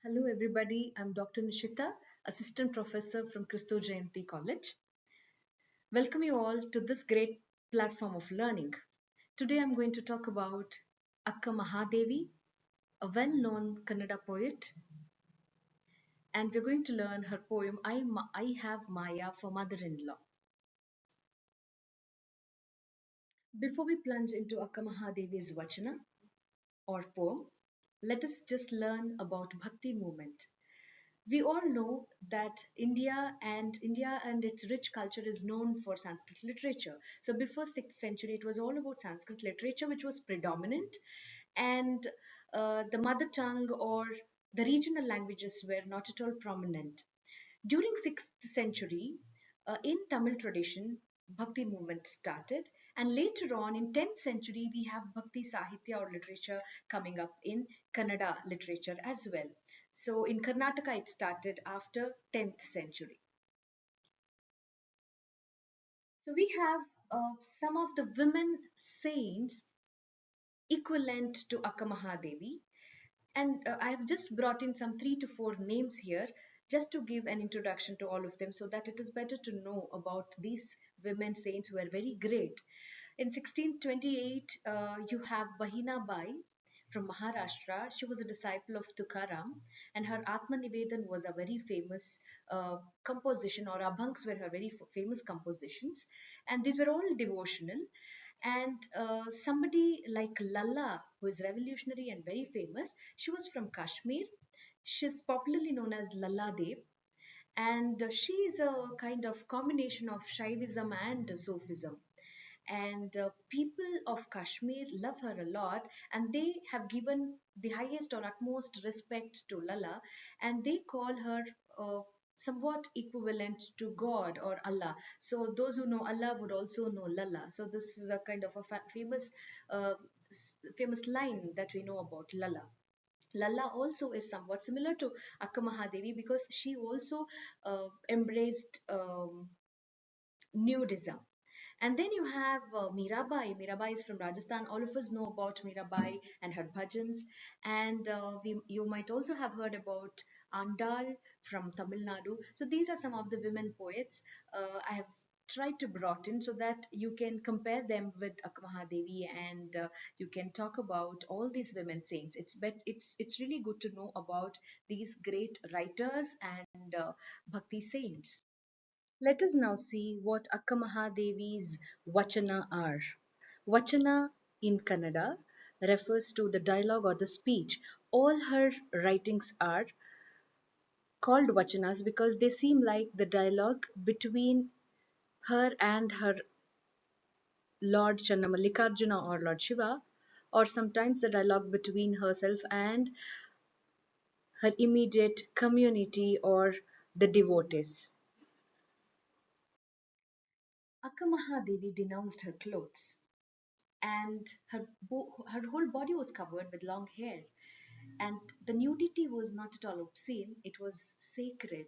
Hello, everybody. I'm Dr. Nishita, Assistant Professor from Christo Jayanti College. Welcome you all to this great platform of learning. Today, I'm going to talk about Akka Mahadevi, a well known Kannada poet, and we're going to learn her poem I Have Maya for Mother in Law. Before we plunge into Akka Mahadevi's Vachana or poem, let us just learn about Bhakti movement. We all know that India and its rich culture is known for Sanskrit literature. So before 6th century, it was all about Sanskrit literature, which was predominant, and the mother tongue or the regional languages were not at all prominent. During 6th century, in Tamil tradition, Bhakti movement started, and later on in 10th century, we have Bhakti Sahitya or literature coming up in Kannada literature as well. So in Karnataka, it started after 10th century. So we have some of the women saints equivalent to Akka Mahadevi. And I have just brought in some 3 to 4 names here just to give an introduction to all of them so that it is better to know about these women saints who are very great. In 1628, you have Bahina Bai from Maharashtra. She was a disciple of Tukaram, and her Atma Nivedan was a very famous composition, or Abhangs were her very famous compositions, and these were all devotional. And somebody like Lalla, who is revolutionary and very famous, she was from Kashmir. She's popularly known as Lalla Dev, and she is a kind of combination of Shaivism and Sufism. And people of Kashmir love her a lot, and they have given the highest or utmost respect to Lalla, and they call her somewhat equivalent to God or Allah. So those who know Allah would also know Lalla. So this is a kind of a uh, famous line that we know about Lalla. Lalla also is somewhat similar to Akka Mahadevi because she also embraced nudism. And then you have Mirabai. Mirabai is from Rajasthan. All of us know about Mirabai and her bhajans. And you might also have heard about Andal from Tamil Nadu. So these are some of the women poets I have tried to brought in so that you can compare them with Akka Mahadevi, and you can talk about all these women saints. It's really good to know about these great writers and bhakti saints. Let us now see what Akka Mahadevi's Vachana are. Vachana in Kannada refers to the dialogue or the speech. All her writings are called Vachanas because they seem like the dialogue between her and her Lord Channamallikarjuna or Lord Shiva, or sometimes the dialogue between herself and her immediate community or the devotees. Akka Mahadevi denounced her clothes, and her whole body was covered with long hair, and the nudity was not at all obscene. It was sacred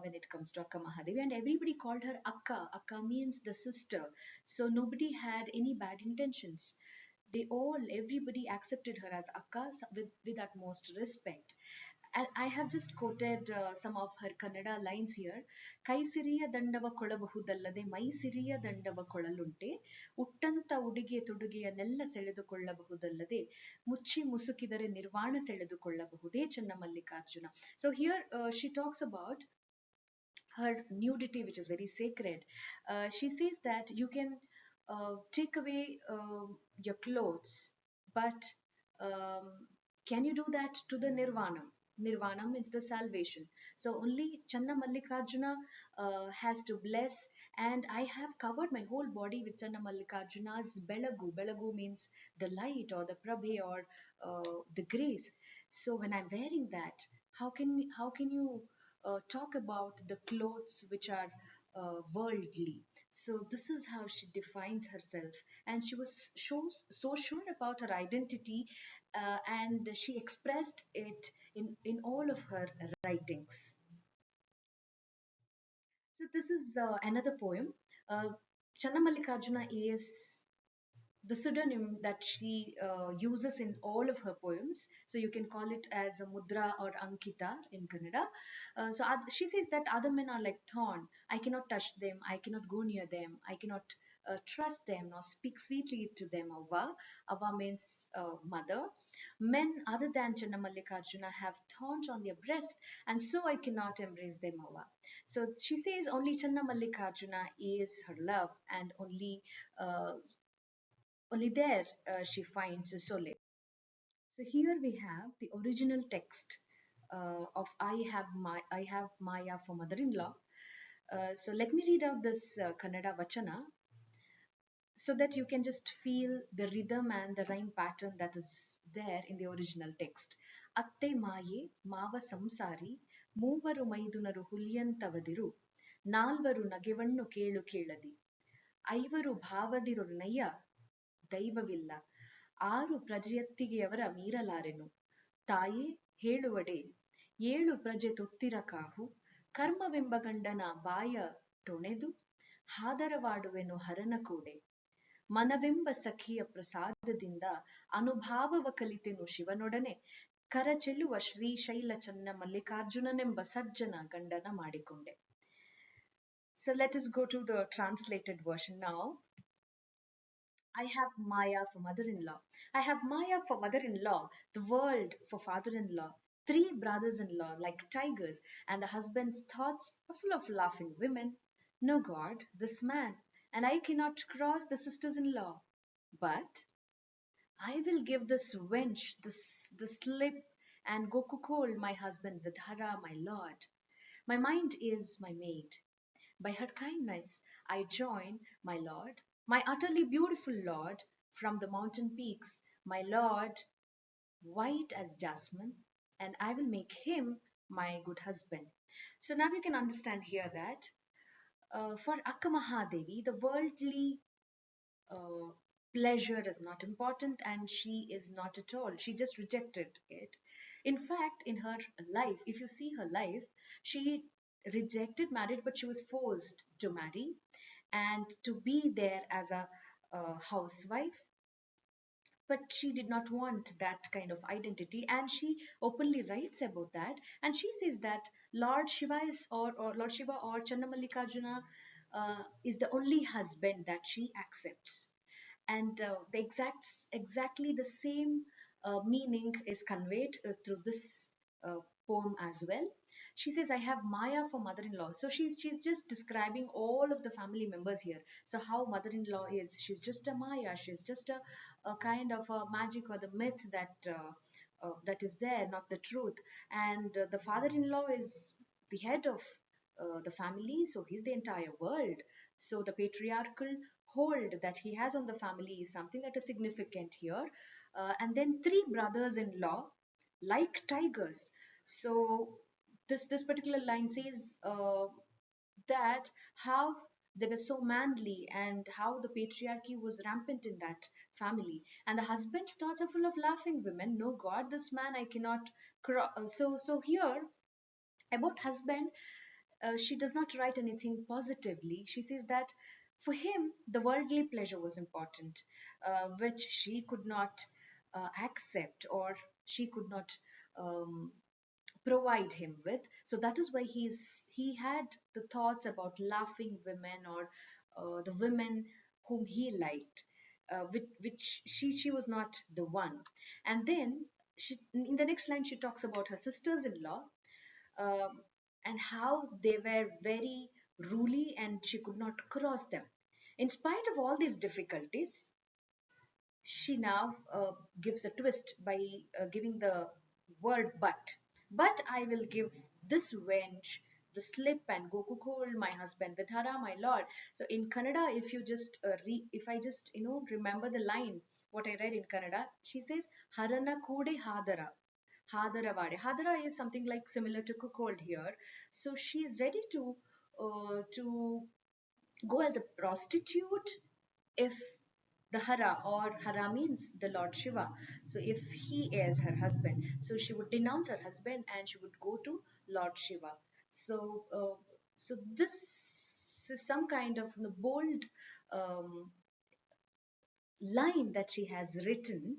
when it comes to Akka Mahadevi, and everybody called her Akka means the sister, so nobody had any bad intentions. Everybody accepted her as Akka with utmost respect. And I have just quoted some of her Kannada lines here. ಕೈ ಸಿರಿಯ ದಂಡವ ಕೊಳಬಹುದಲ್ಲದೆ ಮೈ ಸಿರಿಯ ದಂಡವ ಕೊಳಲುಂಟೆ ಉಟ್ಟಂತ ಉಡುಗೆ ತೊಡುಗೆಯನ್ನೆಲ್ಲ ಸೆಳೆದುಕೊಳ್ಳಬಹುದಲ್ಲದೆ ಮುಚ್ಚಿ ಮುಸುಕಿದರೆ ನಿರ್ವಾಣ ಸೆಳೆದುಕೊಳ್ಳಬಹುದೇ Channamallikarjuna. So here she talks about her nudity, which is very sacred. She says that you can take away your clothes, but um, can you do that to the nirvana? Nirvana means the salvation. So only Channa Mallikarjuna has to bless, and I have covered my whole body with Channa Mallikarjuna's belagu. Belagu means the light or the prabhe or the grace. So when I'm wearing that, how can you talk about the clothes which are worldly? So this is how she defines herself, and she was so sure about her identity, and she expressed it in all of her writings. So this is another poem. Channa Mallikarjuna is the pseudonym that she uses in all of her poems. So you can call it as a Mudra or Ankita in Kannada. She says that other men are like thorn. I cannot touch them. I cannot go near them. I cannot trust them nor speak sweetly to them. Ava. Ava means mother. Men other than Channamallikarjuna have thorns on their breast, and so I cannot embrace them. Ava. So she says only Channamallikarjuna is her love, and uh, only there she finds a solace. So here we have the original text of I have Maya for mother-in-law. So let me read out this Kannada Vachana so that you can just feel the rhythm and the rhyme pattern that is there in the original text. Atte maye mava samsari ಮೂವರು ಮೈದುನರು ಹುಲಿಯಂತವದಿರು ನಾಲ್ವರು ನಗೆವಣ್ಣು ಕೇಳು ಕೇಳದಿ ಐವರು ಭಾವದಿರೊನ್ನಯ್ಯ ದೈವವಿಲ್ಲ ಆರು ಪ್ರಜೆಯತ್ತಿಗೆಯವರ ಮೀರಲಾರೆನು ತಾಯೇ ಹೇಳುವಡೆ ಏಳು ಪ್ರಜೆ ತೊತ್ತಿರ ಕಾಹು ಕರ್ಮವೆಂಬ ಗಂಡನ ಬಾಯ ಟೊಣೆದು ಹಾದರವಾಡುವೆನು ಹರನ ಕೂಡೆ ಮನವೆಂಬ ಸಖಿಯ ಪ್ರಸಾದದಿಂದ ಅನುಭಾವವ ಕಲಿತೆನು ಶಿವನೊಡನೆ ಕರಚೆಲುವ ಶ್ರೀಶೈಲ ಚನ್ನ ಮಲ್ಲಿಕಾರ್ಜುನನೆಂಬ ಸಜ್ಜನ ಗಂಡನ ಮಾಡಿಕೊಂಡೆ. So let us go to the translated version now. I have Maya for mother-in-law. I have Maya for mother-in-law, the world for father-in-law, three brothers-in-law like tigers, and the husband's thoughts are full of laughing women. No God, this man, and I cannot cross the sisters-in-law. But I will give this wench the slip and go cuckold my husband with Hara, my lord. My mind is my maid. By her kindness, I join, my lord, my utterly beautiful lord, from the mountain peaks, my lord, white as jasmine, and I will make him my good husband. So now you can understand here that for Akka Mahadevi, the worldly uh, pleasure is not important and she is not at all. She just rejected it. In fact, in her life, if you see her life, she rejected marriage, but she was forced to marry and to be there as a housewife, but she did not want that kind of identity, and she openly writes about that, and she says that Lord Shiva is or Lord Shiva or Channamallikarjuna is the only husband that she accepts, and exactly the same meaning is conveyed through this poem as well. She says, I have Maya for mother-in-law. So she's just describing all of the family members here. So how mother-in-law is, she's just a Maya, she's just a kind of a magic or the myth that is there, not the truth. And the father-in-law is the head of the family, so he's the entire world. So the patriarchal hold that he has on the family is something that is significant here. And then three brothers-in-law, like tigers. So this particular line says that how they were so manly and how the patriarchy was rampant in that family, and the husband's thoughts are full of laughing women. No God, this man I cannot so here about husband, she does not write anything positively. She says that for him, the worldly pleasure was important, which she could not accept or she could not um, provide him with. So that is why he had the thoughts about laughing women or the women whom he liked, which she was not the one. And then in the next line she talks about her sisters-in-law, um, and how they were very ruly and she could not cross them. In spite of all these difficulties, she now gives a twist by giving the word but. But I will give this wench the slip and go cook my husband with Hara, my lord. So in Kannada, if you just if I just remember the line what I read in Kannada, she says Harana kude hadara. Hadaravade. Hadara is something like similar to cuckold here. So she is ready to go as a prostitute if the Hara or Hara means the Lord Shiva. So if he is her husband, so she would denounce her husband and she would go to Lord Shiva. So this is some kind of bold um, line that she has written.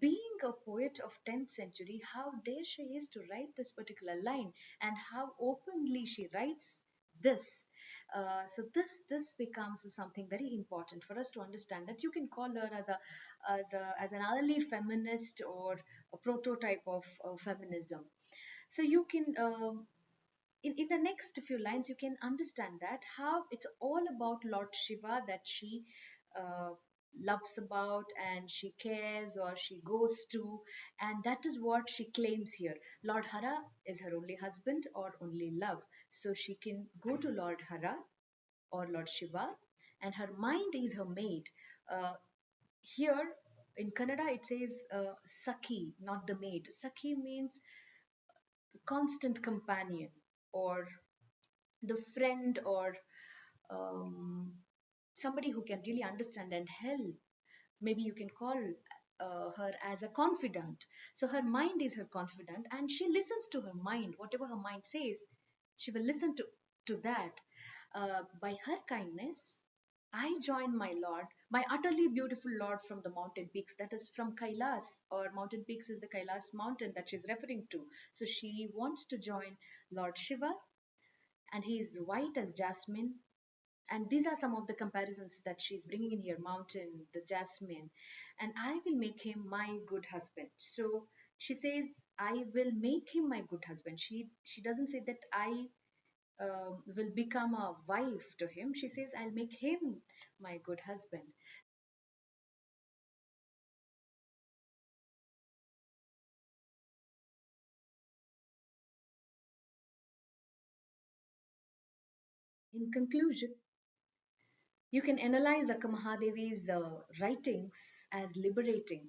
Being a poet of 10th century, how dare she is to write this particular line, and how openly she writes this. So this becomes something very important for us to understand, that you can call her as an early feminist or a prototype of feminism. So you can in the next few lines you can understand that how it's all about Lord Shiva, that she uh, loves about and she cares or she goes to, and that is what she claims here. Lord Hara is her only husband or only love, so she can go to Lord Hara or Lord Shiva, and her mind is her maid. uh, Here in Kannada it says Sakhi, not the maid. Sakhi means constant companion, or the friend, or um, somebody who can really understand and help. Maybe you can call her as a confidant. So her mind is her confidant, and she listens to her mind. Whatever her mind says, she will listen to that. By her kindness, I join my Lord, my utterly beautiful Lord from the mountain peaks. That is from Kailas, or mountain peaks is the Kailas mountain that she's referring to. So she wants to join Lord Shiva, and he is white as jasmine. And these are some of the comparisons that she's bringing in here: mountain, the jasmine. And I will make him my good husband. So she says, I will make him my good husband. She doesn't say that I will become a wife to him. She says, I'll make him my good husband. In conclusion, you can analyze Akka Mahadevi's writings as liberating,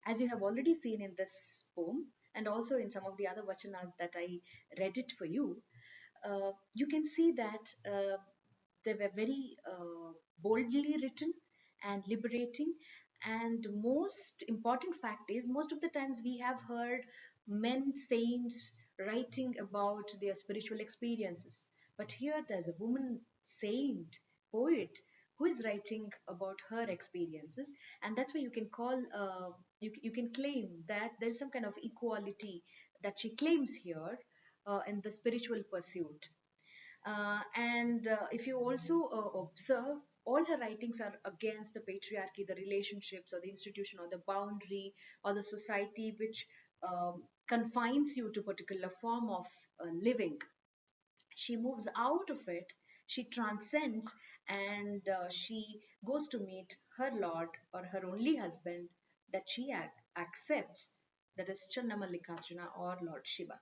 as you have already seen in this poem and also in some of the other vachanas that I read it for you. You can see that they were very boldly written and liberating. And most important fact is, most of the times we have heard men saints writing about their spiritual experiences, but here there's a woman saint, poet, who is writing about her experiences. And that's why you can call you can claim that there's some kind of equality that she claims here in the spiritual pursuit. And if you also observe, all her writings are against the patriarchy, the relationships, or the institution, or the boundary, or the society which confines you to a particular form of living. She moves out of it, she transcends, and she goes to meet her Lord or her only husband that she accepts, that is Channamallikarjuna or Lord Shiva.